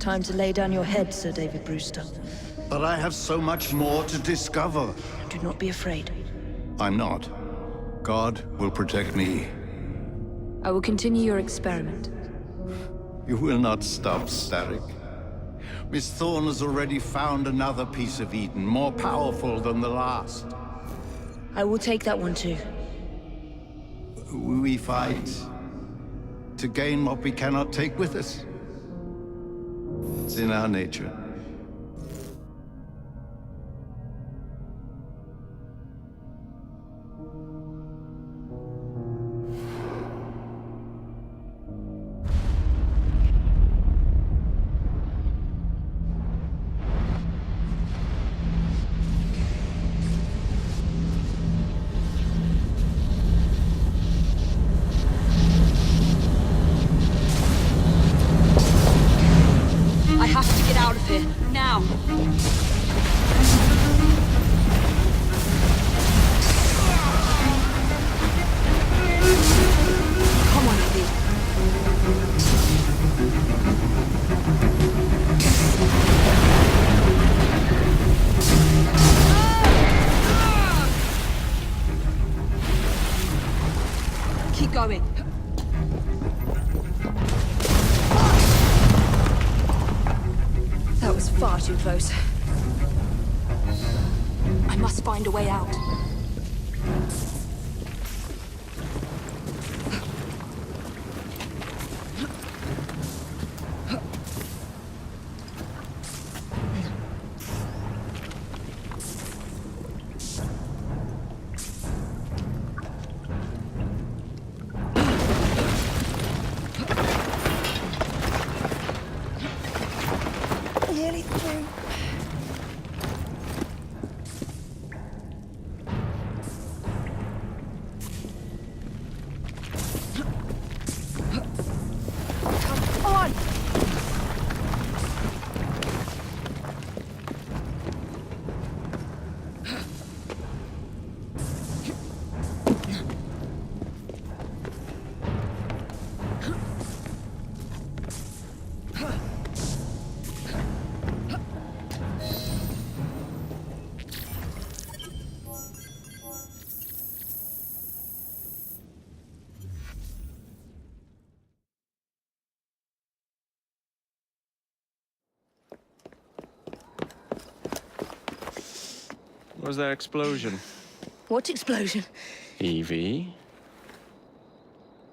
time to lay down your head, Sir David Brewster. But I have so much more to discover. Do not be afraid. I'm not. God will protect me. I will continue your experiment. You will not stop, Starrick. Miss Thorne has already found another piece of Eden, more powerful than the last. I will take that one too. We fight to gain what we cannot take with us. It's in our nature. Out of here, now! Come on, Evie. Keep going. That was far too close. I must find a way out. Nearly through. Come on! What was that explosion? What explosion? Evie?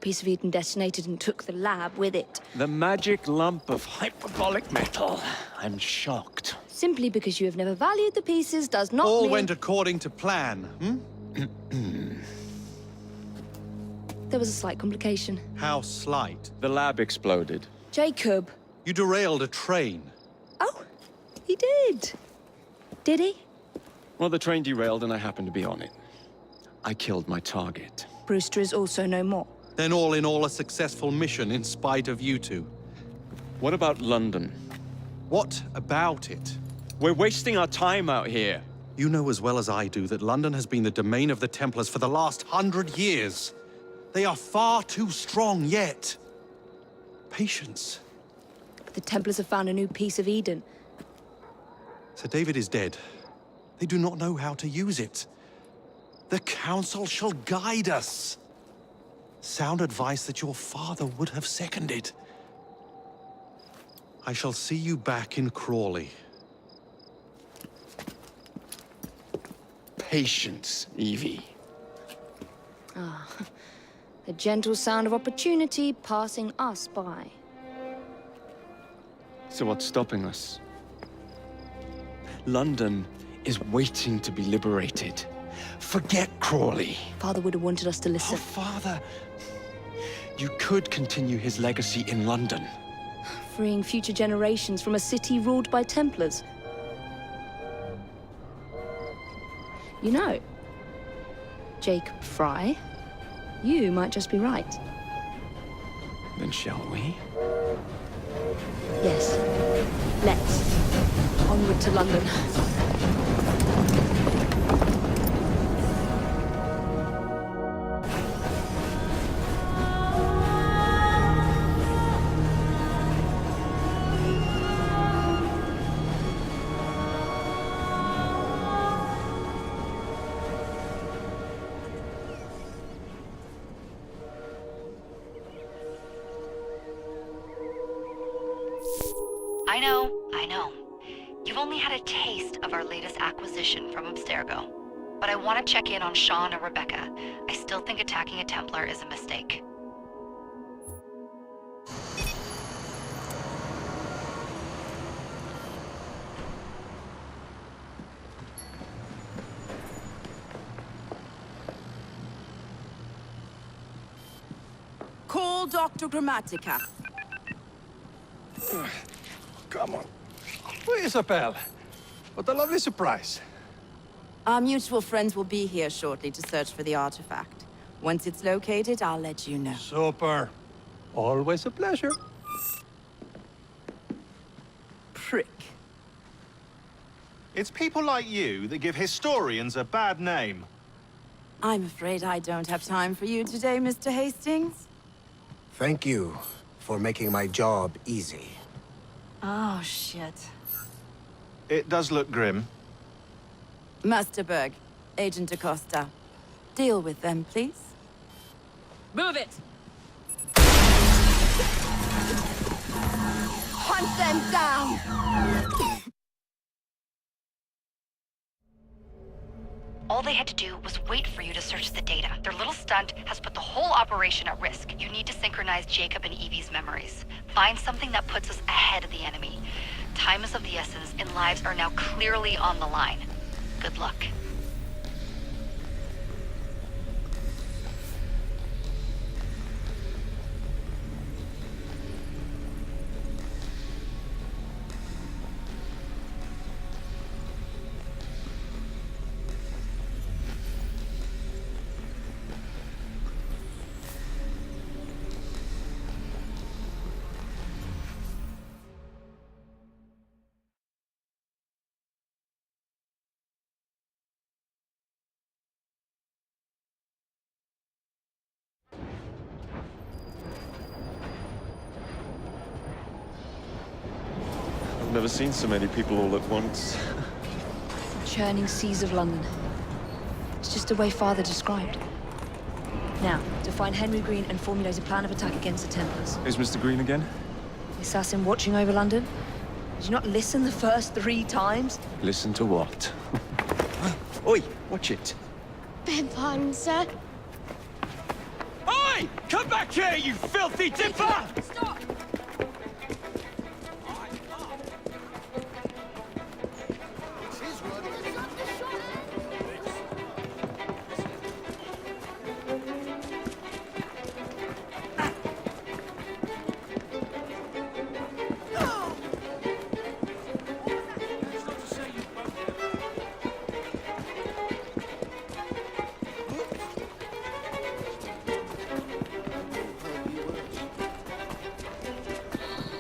Piece of Eden detonated and took the lab with it. The magic lump of hyperbolic metal. I'm shocked. Simply because you have never valued the pieces does not All mean... went according to plan, There was a slight complication. How slight. The lab exploded. Jacob. You derailed a train. Oh, he did. Did he? Well, the train derailed and I happened to be on it. I killed my target. Brewster is also no more. Then all in all a successful mission in spite of you two. What about London? What about it? We're wasting our time out here. You know as well as I do that London has been the domain of the Templars for the last 100 years. They are far too strong yet. Patience. But the Templars have found a new piece of Eden. Sir David is dead. They do not know how to use it. The Council shall guide us. Sound advice that your father would have seconded. I shall see you back in Crawley. Patience, Evie. Ah, the gentle sound of opportunity passing us by. So what's stopping us? London is waiting to be liberated. Forget Crawley. Father would have wanted us to Oh, listen. Father. You could continue his legacy in London. Freeing future generations from a city ruled by Templars. You know, Jacob Fry, you might just be right. Then shall we? Yes. Let's. Onward to London. I know. You've only had a taste of our latest acquisition from Abstergo. But I want to check in on Sean and Rebecca. I still think attacking a Templar is a mistake. Call Dr. Grammatica. Come on. Isabel, what a lovely surprise. Our mutual friends will be here shortly to search for the artifact. Once it's located, I'll let you know. Super. Always a pleasure. Prick. It's people like you that give historians a bad name. I'm afraid I don't have time for you today, Mr. Hastings. Thank you for making my job easy. Oh, shit. It does look grim. Masterberg, Agent Acosta. Deal with them, please. Move it! Hunt them down! All they had to do was wait for you to search the data. Their little stunt has put the whole operation at risk. You need to synchronize Jacob and Evie's memories. Find something that puts us ahead of the enemy. Time is of the essence, and lives are now clearly on the line. Good luck. I've never seen so many people all at once. Churning seas of London. It's just the way Father described. Now, to find Henry Green and formulate a plan of attack against the Templars. Is Mr. Green again? The assassin watching over London? Did you not listen the first 3 times? Listen to what? Oi, watch it. Beg pardon, sir. Oi! Come back here, you filthy dipper! Stop!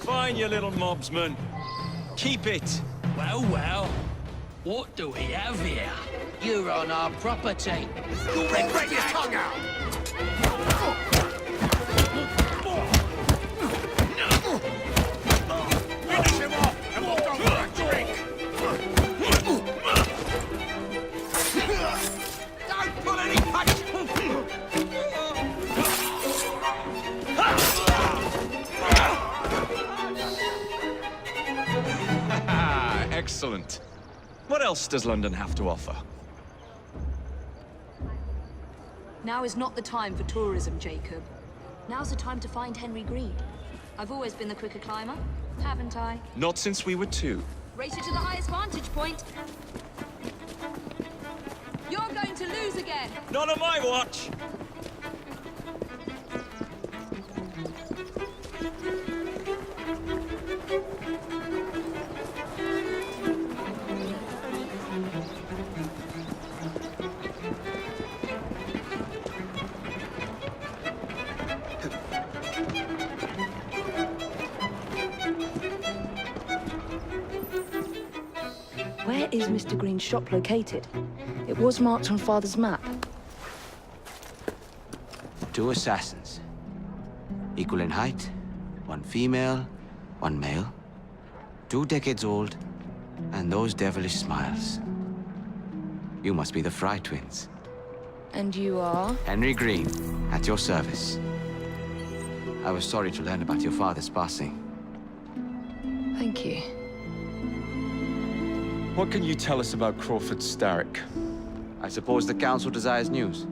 Fine, you little mobsman. Keep it. Well, well. What do we have here? You're on our property. Break your tongue out! Finish him off, and we'll go for a drink! Don't pull any punches! Excellent. What else does London have to offer? Now is not the time for tourism, Jacob. Now's the time to find Henry Green. I've always been the quicker climber, haven't I? Not since we were 2. Race you to the highest vantage point. You're going to lose again. Not on my watch! Where is Mr. Green's shop located? It was marked on Father's map. 2 assassins. Equal in height. 1 female, 1 male. 2 decades old. And those devilish smiles. You must be the Fry twins. And you are? Henry Green, at your service. I was sorry to learn about your father's passing. Thank you. What can you tell us about Crawford Starrick? I suppose the Council desires news.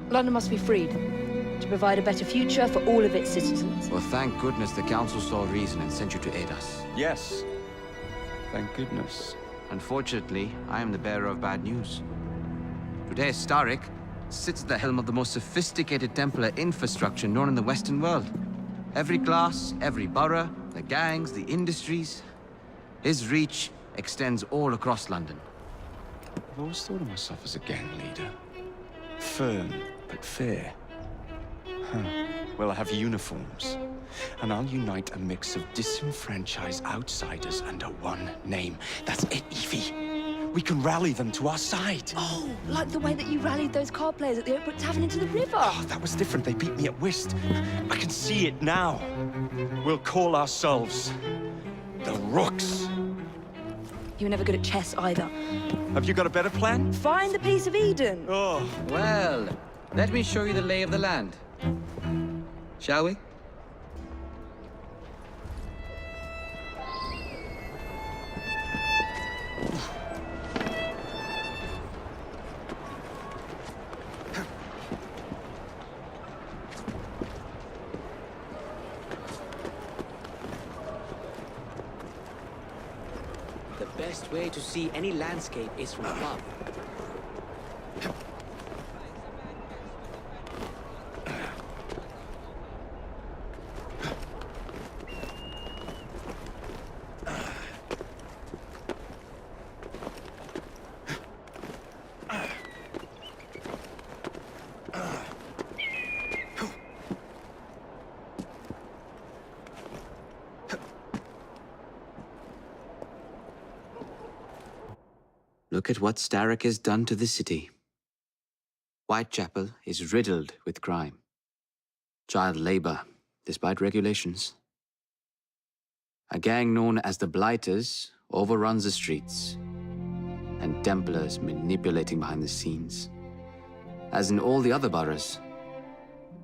London must be freed to provide a better future for all of its citizens. Well, thank goodness the Council saw reason and sent you to aid us. Yes. Thank goodness. Unfortunately, I am the bearer of bad news. Today, Starrick sits at the helm of the most sophisticated Templar infrastructure known in the Western world. Every class, every borough, the gangs, the industries. His reach extends all across London. I've always thought of myself as a gang leader. Firm, but fair. Huh. Well, I have uniforms. And I'll unite a mix of disenfranchised outsiders under one name. That's it, Evie. We can rally them to our side. Oh, like the way that you rallied those card players at the Oakbrook Tavern into the river. Oh, that was different. They beat me at whist. I can see it now. We'll call ourselves the Rooks. You were never good at chess either. Have you got a better plan? Find the piece of Eden. Oh. Well, let me show you the lay of the land. Shall we? The best way to see any landscape is from above. Look at what Starrick has done to the city. Whitechapel is riddled with crime. Child labor, despite regulations. A gang known as the Blighters overruns the streets, and Templars manipulating behind the scenes. As in all the other boroughs,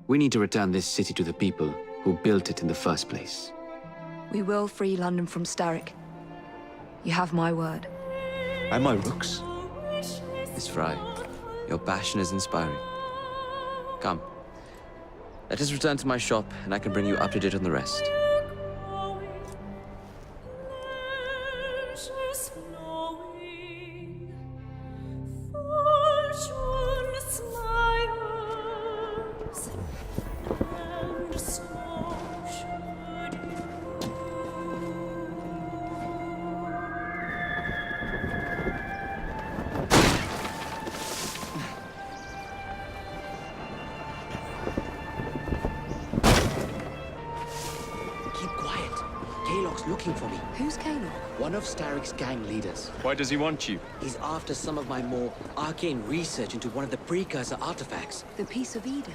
we need to return this city to the people who built it in the first place. We will free London from Starrick. You have my word. And my Rooks. Miss Fry, your passion is inspiring. Come, let us return to my shop, and I can bring you up to date on the rest. Looking for me. Who's Caleb? One of Starrick's gang leaders. Why does he want you? He's after some of my more arcane research into one of the precursor artifacts. The piece of Eden.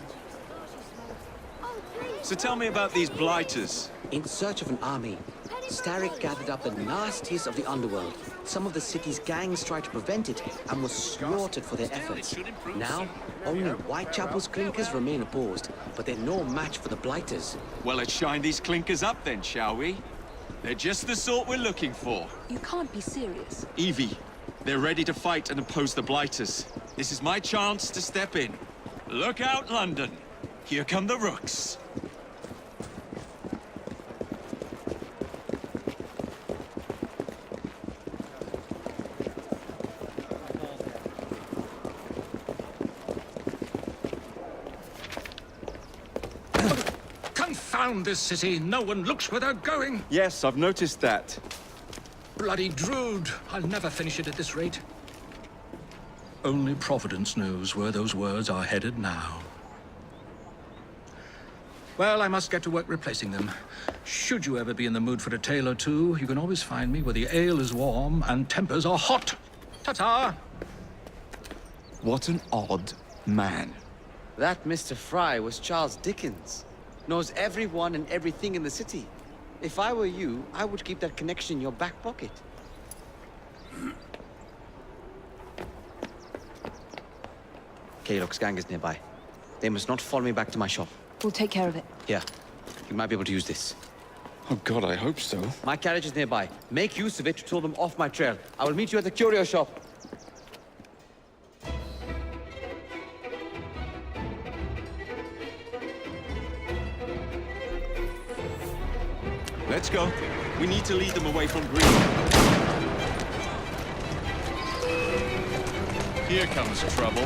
So tell me about these Blighters. In search of an army, Starrick gathered up the nastiest of the underworld. Some of the city's gangs tried to prevent it and were slaughtered for their efforts. Now, only Whitechapel's clinkers remain opposed, but they're no match for the Blighters. Well, let's shine these clinkers up then, shall we? They're just the sort we're looking for. You can't be serious. Evie, they're ready to fight and oppose the Blighters. This is my chance to step in. Look out, London. Here come the Rooks. Confound this city. No one looks where they're going. Yes, I've noticed that. Bloody Drood. I'll never finish it at this rate. Only Providence knows where those words are headed now. Well, I must get to work replacing them. Should you ever be in the mood for a tale or two, you can always find me where the ale is warm and tempers are hot. Ta-ta! What an odd man. That Mr. Fry was Charles Dickens. Knows everyone and everything in the city. If I were you, I would keep that connection in your back pocket. Kaylock's gang is nearby. They must not follow me back to my shop. We'll take care of it. Here, you might be able to use this. Oh God, I hope so. My carriage is nearby. Make use of it to throw them off my trail. I will meet you at the curio shop. Let's go. We need to lead them away from Green. Here comes trouble.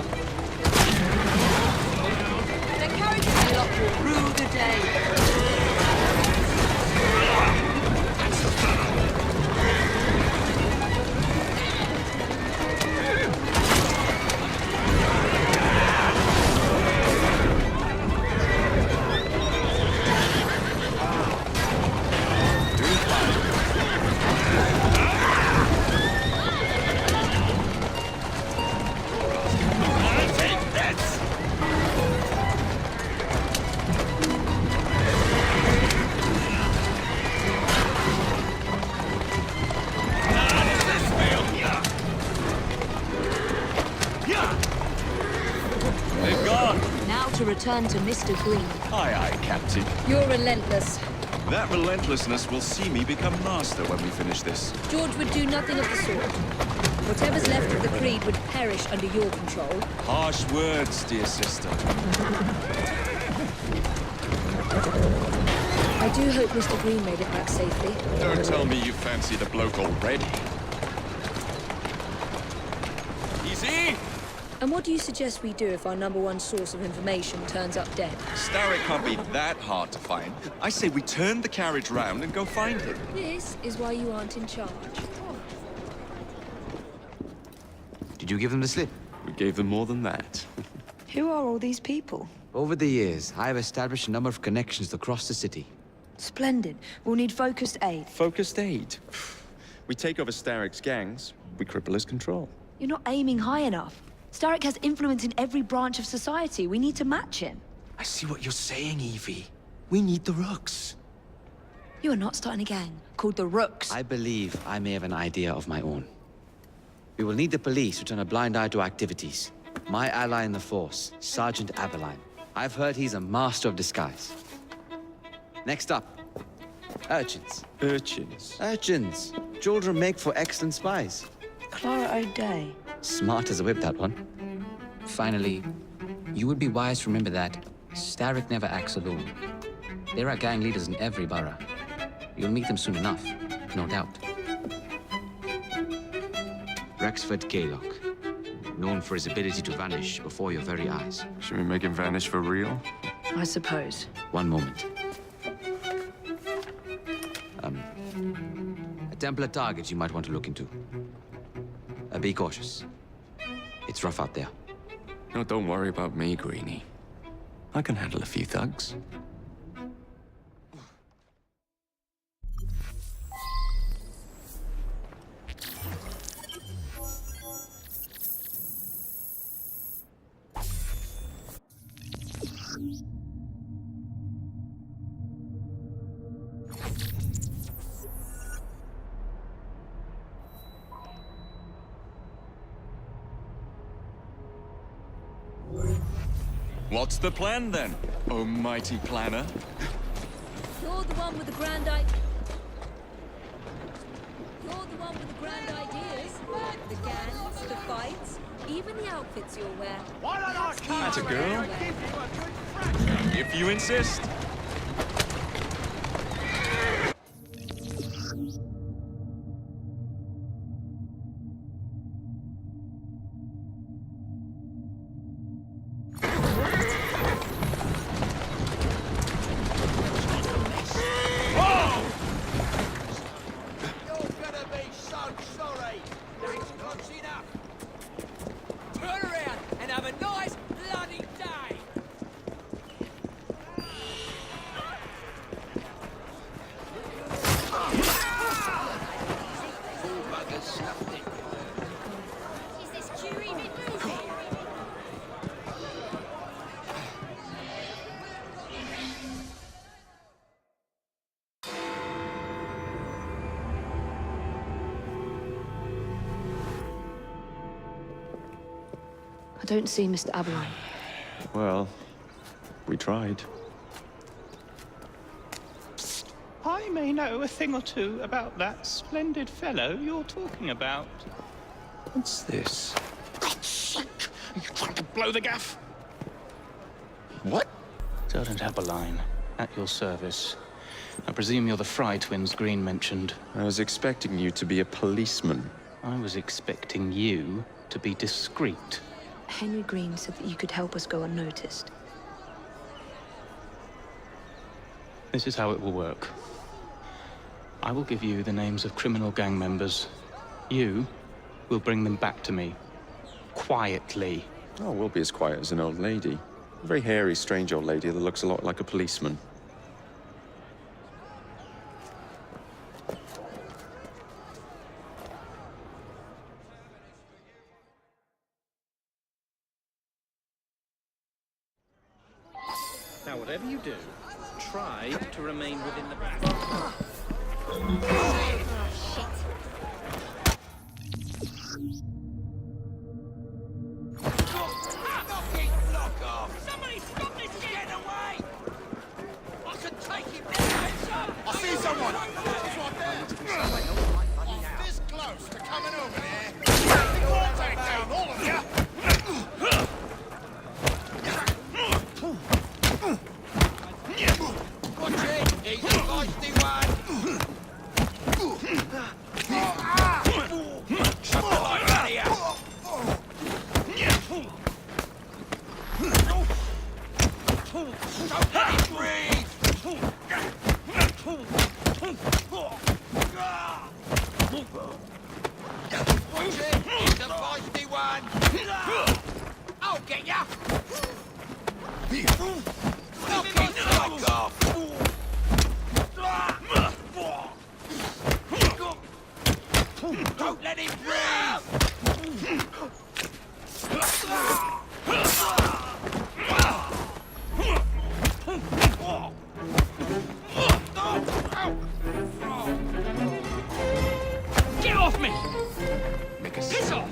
The carriage will rue the day. They've gone. Now to return to Mr. Green. Aye, aye, Captain. You're relentless. That relentlessness will see me become master when we finish this. George would do nothing of the sort. Whatever's left of the Creed would perish under your control. Harsh words, dear sister. I do hope Mr. Green made it back safely. Don't tell me you fancy the bloke already. Easy! And what do you suggest we do if our #1 source of information turns up dead? Starrick can't be that hard to find. I say we turn the carriage round and go find him. This is why you aren't in charge. Did you give them the slip? We gave them more than that. Who are all these people? Over the years, I have established a number of connections across the city. Splendid. We'll need focused aid. Focused aid. We take over Starrick's gangs, we cripple his control. You're not aiming high enough. Starrick has influence in every branch of society. We need to match him. I see what you're saying, Evie. We need the Rooks. You are not starting a gang called the Rooks. I believe I may have an idea of my own. We will need the police to turn a blind eye to activities. My ally in the force, Sergeant Aberline. I've heard he's a master of disguise. Next up, urchins. Urchins? Urchins. Children make for excellent spies. Clara O'Day. Smart as a whip, that one. Finally, you would be wise to remember that Starrick never acts alone. There are gang leaders in every borough. You'll meet them soon enough, no doubt. Rexford Gaylock, known for his ability to vanish before your very eyes. Should we make him vanish for real? I suppose. One moment. A Templar target you might want to look into. Be cautious. It's rough out there. No, don't worry about me, Greenie. I can handle a few thugs. What's the plan, then, oh mighty planner? You're the one with the grand ideas. The gangs, the fights, even the outfits you'll wear. That's a girl. If you insist. I don't see Mr. Aberline. Well, we tried. Hi, may know a thing or two about that splendid fellow you're talking about. What's this? God's sake! Are you trying to blow the gaff? What? Sergeant Appeline, at your service. I presume you're the Fry twins Green mentioned. I was expecting you to be a policeman. I was expecting you to be discreet. Henry Green said that you could help us go unnoticed. This is how it will work. I will give you the names of criminal gang members. You will bring them back to me. Quietly. Oh, we'll be as quiet as an old lady. A very hairy, strange old lady that looks a lot like a policeman. Now, whatever you do, try to remain within the... Somebody stop this! Get away! I can take him down! I see someone! This close to coming over there. Take down all of you! Watch it! He's a feisty one! Shut the light out here! Don't let him breathe! Watch it! He's a feisty one! I'll get ya! Knock his socks off! Don't let him breathe! Get off me! Piss off!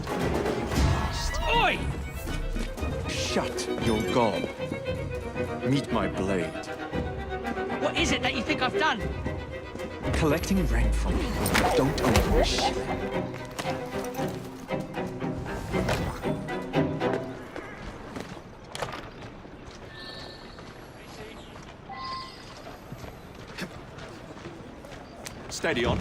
Oi! Shut your gob. Meet my blade. What is it that you think I've done? Collecting rent from people who don't own a shit. Steady on.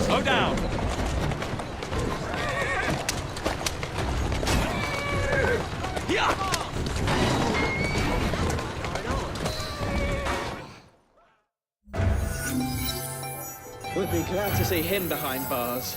Slow down. Would be glad to see him behind bars.